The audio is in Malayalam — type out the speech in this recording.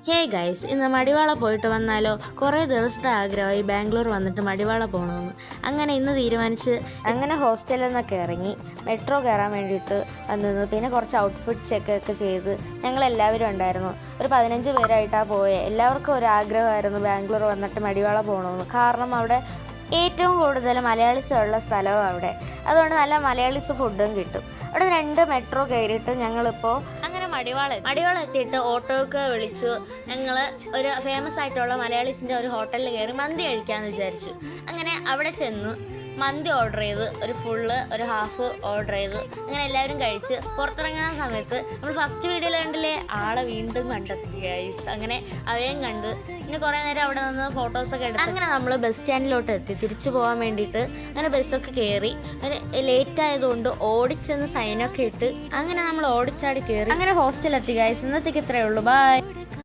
ഹേ ഗൈസ്, ഇന്ന് മടിവാള പോയിട്ട് വന്നാലോ? കുറേ ദിവസത്തെ ആഗ്രഹമായി ബാംഗ്ലൂർ വന്നിട്ട് മടിവാള പോകണമെന്ന്. അങ്ങനെ ഇന്ന് തീരുമാനിച്ച് അങ്ങനെ ഹോസ്റ്റലിൽ നിന്നൊക്കെ ഇറങ്ങി മെട്രോ കയറാൻ വേണ്ടിയിട്ട് വന്നത്. പിന്നെ കുറച്ച് ഔട്ട്ഫിറ്റ് ചെക്കൊക്കെ ചെയ്ത് ഞങ്ങളെല്ലാവരും ഉണ്ടായിരുന്നു. ഒരു 15 പേരായിട്ടാണ് പോയത്. എല്ലാവർക്കും ഒരു ആഗ്രഹമായിരുന്നു ബാംഗ്ലൂർ വന്നിട്ട് മടിവാള പോകണമെന്ന്. കാരണം അവിടെ ഏറ്റവും കൂടുതൽ മലയാളീസ് ഉള്ള സ്ഥലവും അവിടെ. അതുകൊണ്ട് നല്ല മലയാളീസ് ഫുഡും കിട്ടും. അവിടെ 2 മെട്രോ കയറിയിട്ട് ഞങ്ങളിപ്പോൾ അങ്ങനെ മടിവാള എത്തിയിട്ട് ഓട്ടോയൊക്കെ വിളിച്ചു. ഞങ്ങൾ ഒരു ഫേമസ് ആയിട്ടുള്ള മലയാളീസിൻ്റെ ഒരു ഹോട്ടലിൽ കയറി മന്തി കഴിക്കാമെന്ന് വിചാരിച്ചു. അങ്ങനെ അവിടെ ചെന്ന് മന്തി ഓർഡർ ചെയ്ത് ഒരു ഫുള്ള് ഒരു ഹാഫ് ഓർഡർ ചെയ്ത് അങ്ങനെ എല്ലാവരും കഴിച്ച് പുറത്തിറങ്ങുന്ന സമയത്ത് നമ്മൾ ഫസ്റ്റ് വീഡിയോയിൽ കണ്ടില്ലേ, ആളെ വീണ്ടും കണ്ടെത്തി ഗൈസ്. അങ്ങനെ അതേം കണ്ട് പിന്നെ കുറേ നേരം അവിടെ നിന്ന് ഫോട്ടോസൊക്കെ എടുത്ത് അങ്ങനെ നമ്മൾ ബസ് സ്റ്റാൻഡിലോട്ട് എത്തി. തിരിച്ചു പോകാൻ വേണ്ടിയിട്ട് അങ്ങനെ ബസ്സൊക്കെ കയറി. അങ്ങനെ ലേറ്റ് ആയതുകൊണ്ട് ഓടിച്ചെന്ന് സൈനൊക്കെ ഇട്ട് അങ്ങനെ നമ്മൾ ഓടിച്ചാടി കയറി അങ്ങനെ ഹോസ്റ്റലെത്തി ഗൈസ്. ഇന്നത്തേക്ക് ഇത്രയേ ഉള്ളൂ. ബൈ.